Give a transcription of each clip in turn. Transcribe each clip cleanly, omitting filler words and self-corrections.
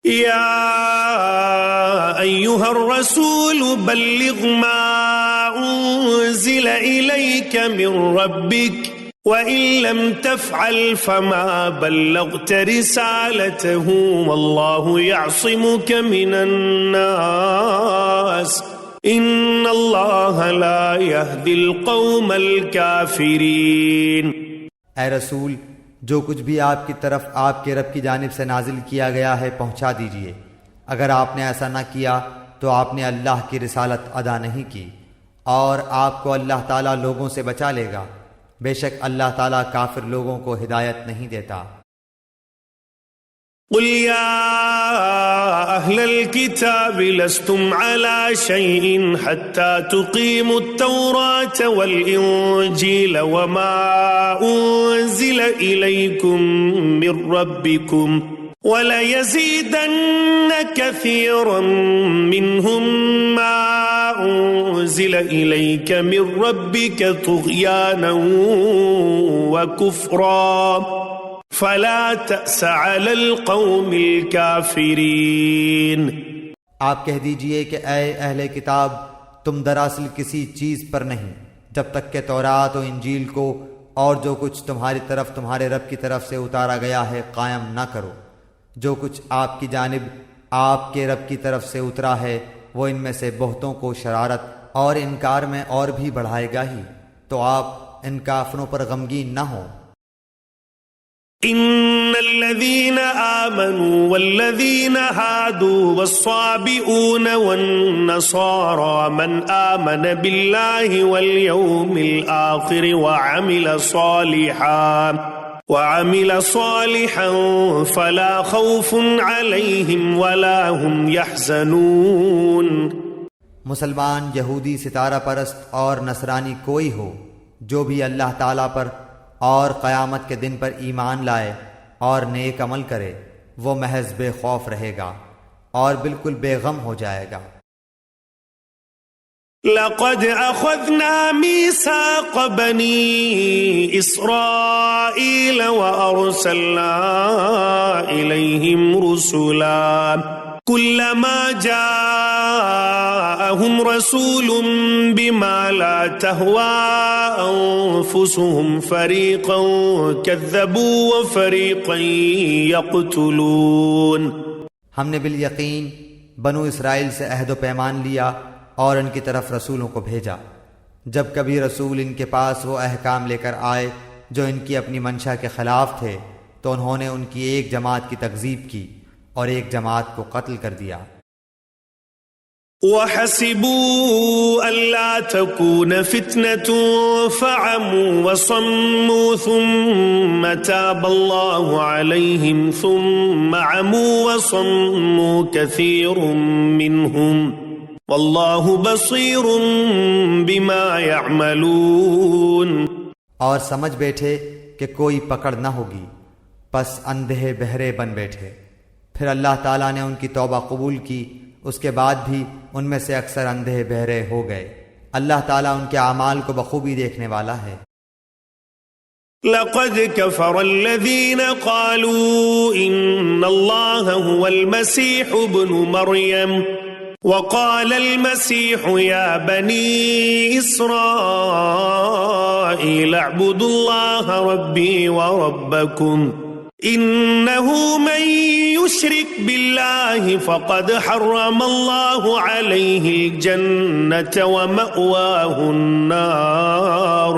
يا أيها الرسول بلغ ما أنزل إليك من ربك وإن لم تفعل فما بلغت رسالته والله يعصمك من الناس إن الله لا يهدي القوم الكافرين۔ اے رسول، جو کچھ بھی آپ کی طرف آپ کے رب کی جانب سے نازل کیا گیا ہے پہنچا دیجئے۔ اگر آپ نے ایسا نہ کیا تو آپ نے اللہ کی رسالت ادا نہیں کی، اور آپ کو اللہ تعالیٰ لوگوں سے بچا لے گا۔ بے شک اللہ تعالیٰ کافر لوگوں کو ہدایت نہیں دیتا۔ قل يا أهل الكتاب لستم على شيء حتى تقيموا التوراة والإنجيل وما أنزل إليكم من ربكم وليزيدن كثيرا منهم ما أنزل إليك من ربك طغيانا وكفرا فلا تأس على القوم الكافرين۔ آپ کہہ دیجئے کہ اے اہل کتاب، تم دراصل کسی چیز پر نہیں جب تک کہ تورات و انجیل کو اور جو کچھ تمہاری طرف تمہارے رب کی طرف سے اتارا گیا ہے قائم نہ کرو۔ جو کچھ آپ کی جانب آپ کے رب کی طرف سے اترا ہے وہ ان میں سے بہتوں کو شرارت اور انکار میں اور بھی بڑھائے گا ہی، تو آپ ان کافروں پر غمگین نہ ہوں۔ ان الذين آمنوا والذين هادوا والصابئون والنصارى من آمن بالله واليوم الآخر وعمل صالحا فلا خوف عليهم ولا هم يحزنون۔ مسلمان، یہودی، ستارہ پرست اور نصرانی کوئی ہو جو بھی اللہ تعالیٰ پر اور قیامت کے دن پر ایمان لائے اور نیک عمل کرے، وہ محض بے خوف رہے گا اور بالکل بے غم ہو جائے گا۔ لقد أخذنا ميثاق بني إسرائيل وأرسلنا إليهم رسلا كلما جاءهم رسول بما لا تهوى أنفسهم فريقا كذبوا وفريقا يقتلون۔ ہم نے بالیقین بنو اسرائیل سے عہد و پیمان لیا اور ان کی طرف رسولوں کو بھیجا۔ جب کبھی رسول ان کے پاس وہ احکام لے کر آئے جو ان کی اپنی منشا کے خلاف تھے تو انہوں نے ان کی ایک جماعت کی تکذیب کی اور ایک جماعت کو قتل کر دیا۔ وَحَسِبُوا أَلَّا تَكُونَ فِتْنَةٌ فَعَمُوا وَصَمُّوا ثُمَّ تَابَ اللَّهُ عَلَيْهِمْ ثُمَّ عَمُوا وَصَمُّوا كَثِيرٌ مِّنْهُمْ وَاللَّهُ بَصِيرٌ بِمَا يَعْمَلُونَ۔ اور سمجھ بیٹھے کہ کوئی پکڑ نہ ہوگی، پس اندھے بہرے بن بیٹھے۔ پھر اللہ تعالیٰ نے ان کی توبہ قبول کی، اس کے بعد بھی ان میں سے اکثر اندھے بہرے ہو گئے۔ اللہ تعالیٰ ان کے اعمال کو بخوبی دیکھنے والا ہے۔ لقد كفر الذين قالوا إن الله هو المسيح ابن مريم وقال المسيح يا بني إسرائيل اعبدوا الله ربي وربكم إنه من يشرك بالله فقد حرم الله عليه الجنة ومأواه النار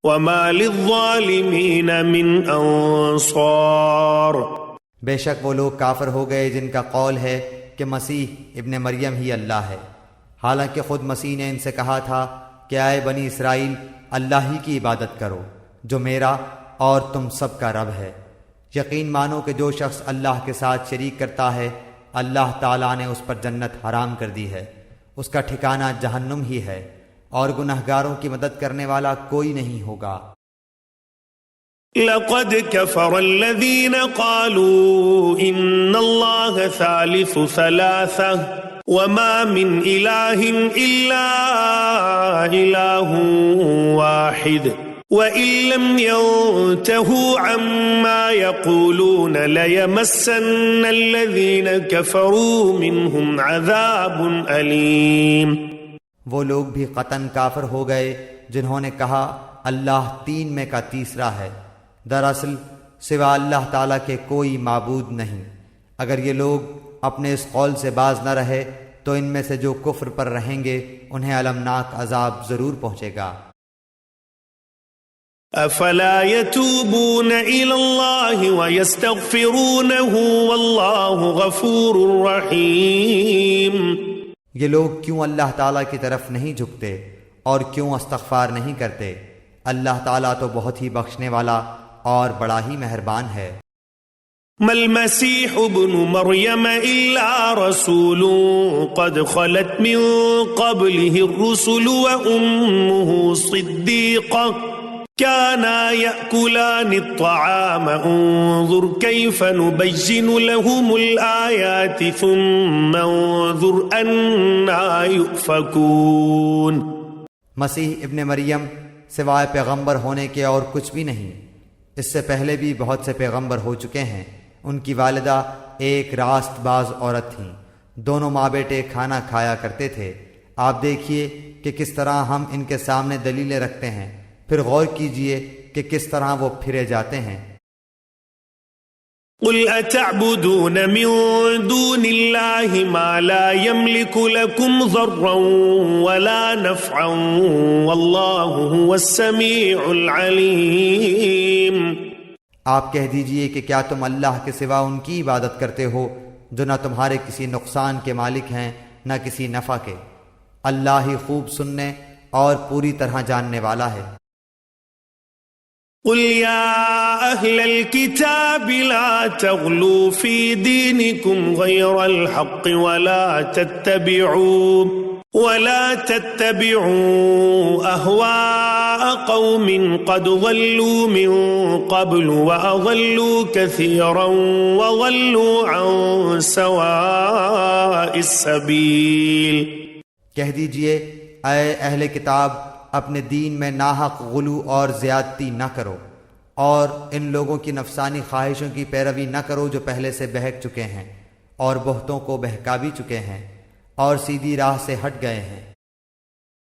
وما للظالمين من انصار۔ بے شک وہ لوگ کافر ہو گئے جن کا قول ہے کہ مسیح ابن مریم ہی اللہ ہے، حالانکہ خود مسیح نے ان سے کہا تھا کہ اے بنی اسرائیل، اللہ ہی کی عبادت کرو جو میرا اور تم سب کا رب ہے۔ یقین مانو کہ جو شخص اللہ کے ساتھ شریک کرتا ہے اللہ تعالیٰ نے اس پر جنت حرام کر دی ہے، اس کا ٹھکانہ جہنم ہی ہے، اور گنہگاروں کی مدد کرنے والا کوئی نہیں ہوگا۔ لقد كفر الذين قالوا إن الله ثالث ثلاثة وما من إله إلا إله واحد وَإِن لَّمْ يَنْتَهُوا عَمَّا يَقُولُونَ لَيَمَسَّنَّ الَّذِينَ كَفَرُوا مِنْهُمْ عَذَابٌ أَلِيمٌ۔ وہ لوگ بھی قطعاً کافر ہو گئے جنہوں نے کہا اللہ تین میں کا تیسرا ہے، دراصل سوا اللہ تعالیٰ کے کوئی معبود نہیں۔ اگر یہ لوگ اپنے اس قول سے باز نہ رہے تو ان میں سے جو کفر پر رہیں گے انہیں المناک عذاب ضرور پہنچے گا۔ افلا يتوبون الى الله ويستغفرونه والله غفور رحيم۔ یہ لوگ کیوں اللہ تعالیٰ کی طرف نہیں جھکتے اور کیوں استغفار نہیں کرتے؟ اللہ تعالیٰ تو بہت ہی بخشنے والا اور بڑا ہی مہربان ہے۔ ما المسيح ابن مريم إلا رسول قد خلت من قبله الرسل وأمه صديقة كانا يأكلان الطعام انظر كيف نبين لهم الآيات ثم انظر أنا يؤفكون۔ مسیح ابن مریم سوائے پیغمبر ہونے کے اور کچھ بھی نہیں، اس سے پہلے بھی بہت سے پیغمبر ہو چکے ہیں۔ ان کی والدہ ایک راست باز عورت تھیں، دونوں ماں بیٹے کھانا کھایا کرتے تھے۔ آپ دیکھیے کہ کس طرح ہم ان کے سامنے دلیلیں رکھتے ہیں، پھر غور کیجئے کہ کس طرح وہ پھرے جاتے ہیں۔ قل اتعبدون من دون الله ما لا يملك لكم ضرا ولا نفعا والله هو السميع العليم۔ آپ کہہ دیجئے کہ کیا تم اللہ کے سوا ان کی عبادت کرتے ہو جو نہ تمہارے کسی نقصان کے مالک ہیں نہ کسی نفع کے؟ اللہ ہی خوب سننے اور پوری طرح جاننے والا ہے۔ قل يا أهل الكتاب لا تغلوا في دينكم غير الحق ولا تتبعوا أهواء قوم قد ضلوا من قبل وأضلوا كثيرا وضلوا عن سواء السبيل۔ کہہ دیجئے اے اہل کتاب اپنے دین میں ناحق غلو اور زیادتی نہ کرو، اور ان لوگوں کی نفسانی خواہشوں کی پیروی نہ کرو جو پہلے سے بہک چکے ہیں اور بہتوں کو بہکا بھی چکے ہیں اور سیدھی راہ سے ہٹ گئے ہیں۔